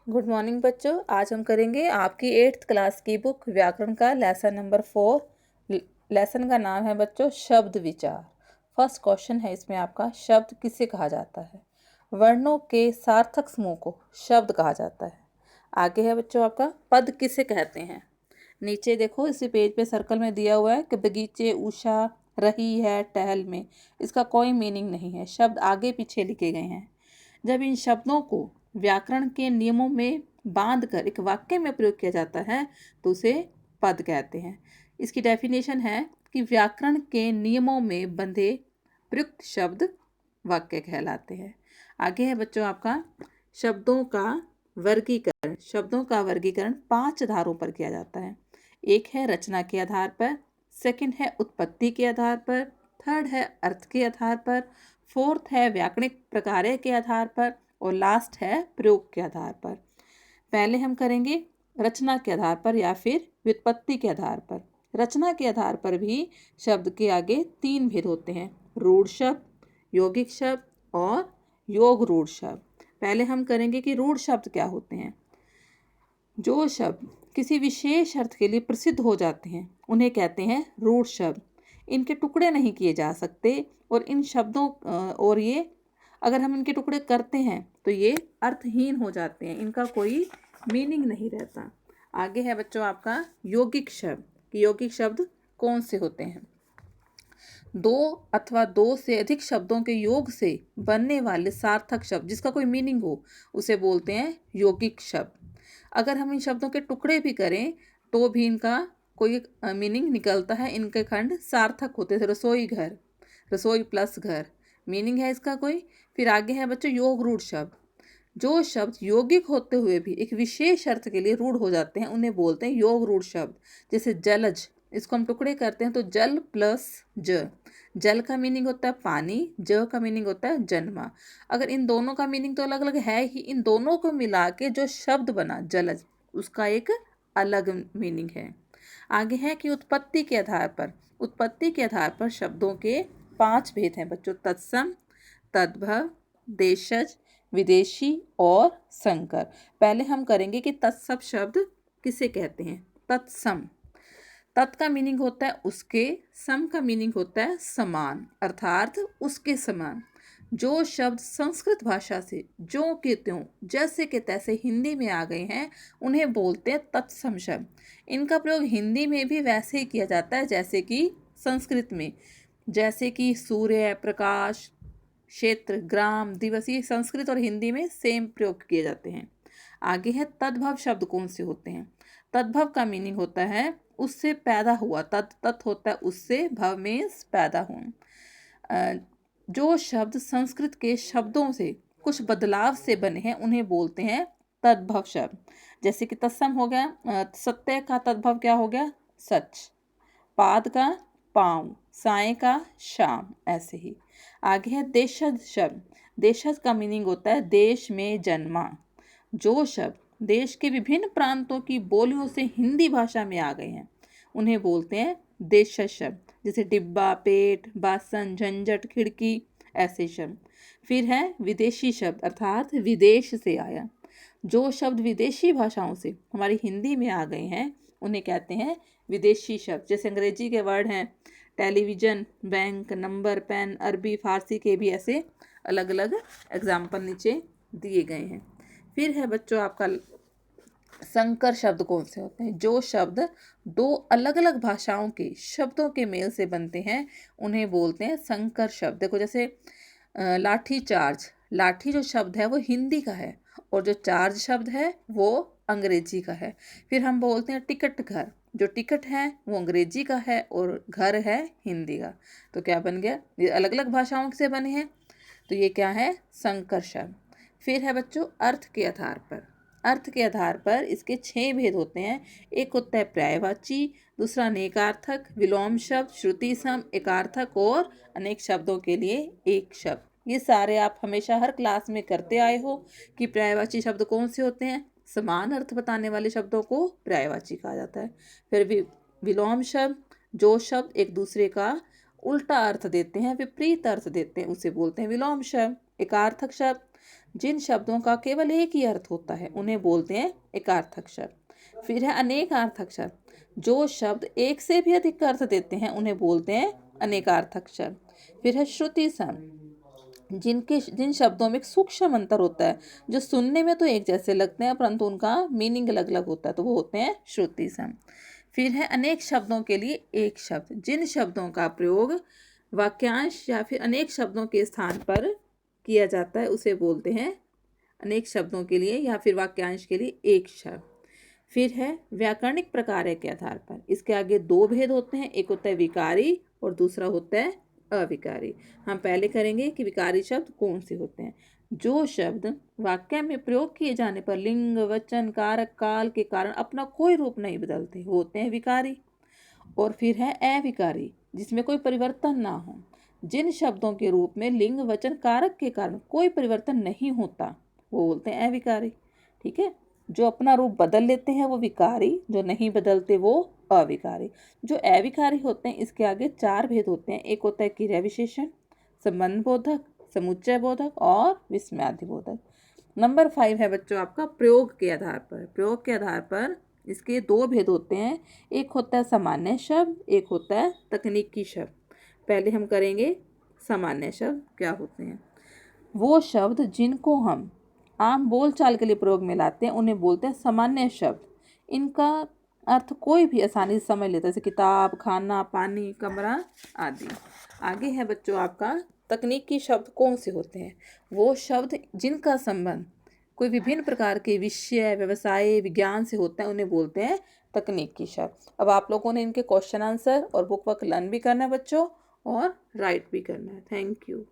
Good morning बच्चों। आज हम करेंगे आपकी 8th क्लास की बुक व्याकरण का लेसन नंबर 4। लेसन का नाम है बच्चों शब्द विचार। फर्स्ट क्वेश्चन है इसमें आपका, शब्द किसे कहा जाता है? वर्णों के सार्थक समूह को शब्द कहा जाता है। आगे है बच्चों आपका, पद किसे कहते हैं? नीचे देखो इसी पेज पे सर्कल में दिया हुआ है कि बगीचे, उषा, रही है, टहल में। इसका कोई मीनिंग नहीं है, शब्द आगे पीछे लिखे गए हैं। जब इन शब्दों को व्याकरण के नियमों में बांधकर एक वाक्य में प्रयोग किया जाता है तो उसे पद कहते हैं। इसकी डेफिनेशन है कि व्याकरण के नियमों में बंधे प्रयुक्त शब्द वाक्य कहलाते हैं। आगे है बच्चों आपका, शब्दों का वर्गीकरण। शब्दों का वर्गीकरण 5 आधारों पर किया जाता है। एक है रचना के आधार पर, सेकंड है उत्पत्ति के आधार पर, थर्ड है अर्थ के आधार पर, फोर्थ है व्याकरणिक प्रकार्य के आधार पर और लास्ट है प्रयोग के आधार पर। पहले हम करेंगे रचना के आधार पर या फिर व्युत्पत्ति के आधार पर। रचना के आधार पर भी शब्द के आगे 3 भेद होते हैं, रूढ़ शब्द, यौगिक शब्द और योग रूढ़ शब्द। पहले हम करेंगे कि रूढ़ शब्द क्या होते हैं। जो शब्द किसी विशेष अर्थ के लिए प्रसिद्ध हो जाते हैं उन्हें कहते हैं रूढ़ शब्द। इनके टुकड़े नहीं किए जा सकते और इन शब्दों और ये अगर हम इनके टुकड़े करते हैं तो ये अर्थहीन हो जाते हैं, इनका कोई मीनिंग नहीं रहता। आगे है बच्चों आपका यौगिक शब्द। यौगिक शब्द कौन से होते हैं? 2 अथवा 2 से अधिक शब्दों के योग से बनने वाले सार्थक शब्द जिसका कोई मीनिंग हो उसे बोलते हैं यौगिक शब्द। अगर हम इन शब्दों के टुकड़े भी करें तो भी इनका कोई मीनिंग निकलता है। इनके खंड सार्थक होते हैं। रसोई घर, रसोई प्लस घर, मीनिंग है इसका कोई। फिर आगे है बच्चों योग रूढ़ शब्द। जो शब्द यौगिक होते हुए भी एक विशेष अर्थ के लिए रूढ़ हो जाते हैं उन्हें बोलते हैं योग रूढ़ शब्द। जैसे जलज, इसको हम टुकड़े करते हैं तो जल प्लस ज, जल का मीनिंग होता है पानी, ज का मीनिंग होता है जन्मा। अगर इन दोनों का मीनिंग तो अलग अलग है ही, इन दोनों को मिला के जो शब्द बना जलज उसका एक अलग मीनिंग है। आगे है कि उत्पत्ति के आधार पर। उत्पत्ति के आधार पर शब्दों के 5 भेद हैं बच्चों, तत्सम, तद्भव, देशज, विदेशी और संकर। पहले हम करेंगे कि तत्सम शब्द किसे कहते हैं। तत्सम, तत् का मीनिंग होता है उसके, सम का मीनिंग होता है समान अर्थात उसके समान। जो शब्द संस्कृत भाषा से ज्यों के त्यों जैसे के तैसे हिंदी में आ गए हैं उन्हें बोलते हैं तत्सम शब्द। इनका प्रयोग हिंदी में भी वैसे ही किया जाता है जैसे कि संस्कृत में, जैसे कि सूर्य, प्रकाश, क्षेत्र, ग्राम, दिवस, ये संस्कृत और हिंदी में सेम प्रयोग किए जाते हैं। आगे है तद्भव शब्द कौन से होते हैं। तद्भव का मीनिंग होता है उससे पैदा हुआ, तत् होता है उससे, भव में पैदा हुआ। जो शब्द संस्कृत के शब्दों से कुछ बदलाव से बने हैं उन्हें बोलते हैं तद्भव शब्द। जैसे कि तत्सम हो गया, सत्य का तद्भव क्या हो गया, सच, पाद का पाँव, साय का शाम, ऐसे ही। आगे है देशज शब्द। देशज का मीनिंग होता है देश में जन्मा। जो शब्द देश के विभिन्न प्रांतों की बोलियों से हिंदी भाषा में आ गए हैं उन्हें बोलते हैं देशज शब्द। जैसे डिब्बा, पेट, बासन, झंझट, खिड़की, ऐसे शब्द। फिर है विदेशी शब्द अर्थात विदेश से आया। जो शब्द विदेशी भाषाओं से हमारी हिंदी में आ गए हैं उन्हें कहते हैं विदेशी शब्द। जैसे अंग्रेजी के वर्ड हैं टेलीविज़न, बैंक, नंबर, पेन, अरबी, फारसी के भी ऐसे अलग अलग एग्जाम्पल नीचे दिए गए हैं। फिर है बच्चों आपका संकर शब्द कौन से होते हैं। जो शब्द 2 अलग अलग भाषाओं के शब्दों के मेल से बनते हैं उन्हें बोलते हैं संकर शब्द। देखो जैसे लाठी चार्ज, लाठी जो शब्द है वो हिंदी का है और जो चार्ज शब्द है वो अंग्रेजी का है। फिर हम बोलते हैं टिकट घर, जो टिकट है वो अंग्रेजी का है और घर है हिंदी का। तो क्या बन गया, ये अलग अलग भाषाओं से बने हैं तो ये क्या है, संकर शब्द। फिर है बच्चों अर्थ के आधार पर। अर्थ के आधार पर इसके 6 भेद होते हैं। एक होता है पर्यायवाची, दूसरा अनेकार्थक, विलोम शब्द, श्रुति सम, एकार्थक और अनेक शब्दों के लिए एक शब्द। ये सारे आप हमेशा हर क्लास में करते आए हो कि पर्यायवाची शब्द कौन से होते हैं। समान अर्थ बताने वाले शब्दों को पर्यायवाची कहा जाता है। फिर विलोम शब्द, जो शब्द एक दूसरे का उल्टा अर्थ देते हैं, विपरीत अर्थ देते हैं, उसे बोलते हैं विलोम शब्द। एकार्थक शब्द, जिन शब्दों का केवल एक ही अर्थ होता है उन्हें बोलते हैं एकार्थक शब्द। फिर है अनेकार्थक शब्द, जो शब्द एक से भी अधिक अर्थ देते हैं उन्हें बोलते हैं अनेकार्थक शब्द। फिर है श्रुति सम, जिन शब्दों में एक सूक्ष्म अंतर होता है, जो सुनने में तो एक जैसे लगते हैं परंतु उनका मीनिंग अलग अलग होता है, तो वो होते हैं श्रुति सम। फिर है अनेक शब्दों के लिए एक शब्द, जिन शब्दों का प्रयोग वाक्यांश या फिर अनेक शब्दों के स्थान पर किया जाता है उसे बोलते हैं अनेक शब्दों के लिए या फिर वाक्यांश के लिए एक शब्द। फिर है व्याकरणिक प्रकार के आधार पर, इसके आगे दो भेद होते हैं, एक होता है विकारी और दूसरा होता है अविकारी। हम पहले करेंगे कि विकारी शब्द कौन से होते हैं। जो शब्द वाक्य में प्रयोग किए जाने पर लिंग, वचन, कारक, काल के कारण अपना कोई रूप नहीं बदलते, वो होते हैं विकारी। और फिर है अविकारी, जिसमें कोई परिवर्तन ना हो। जिन शब्दों के रूप में लिंग, वचन, कारक के कारण कोई परिवर्तन नहीं होता वो बोलते हैं अविकारी। ठीक है, जो अपना रूप बदल लेते हैं वो विकारी, जो नहीं बदलते वो अविकारी। जो अविकारी होते हैं इसके आगे चार भेद होते हैं, एक होता है क्रिया विशेषण, संबंध बोधक, समुच्चय बोधक और विस्मयादि बोधक। नंबर 5 है बच्चों आपका प्रयोग के आधार पर। प्रयोग के आधार पर इसके दो भेद होते हैं, एक होता है सामान्य शब्द, एक होता है तकनीकी शब्द। पहले हम करेंगे सामान्य शब्द क्या होते हैं। वो शब्द जिनको हम आम बोलचाल के लिए प्रयोग में लाते हैं उन्हें बोलते हैं सामान्य शब्द। इनका अर्थ कोई भी आसानी से समझ लेता है, जैसे किताब, खाना, पानी, कमरा आदि। आगे है बच्चों आपका तकनीकी शब्द कौन से होते हैं। वो शब्द जिनका संबंध कोई विभिन्न प्रकार के विषय, व्यवसाय, विज्ञान से होता है उन्हें बोलते हैं तकनीकी शब्द। अब आप लोगों ने इनके क्वेश्चन आंसर और बुक वर्क लर्न भी करना है बच्चों और राइट भी करना है। Thank you.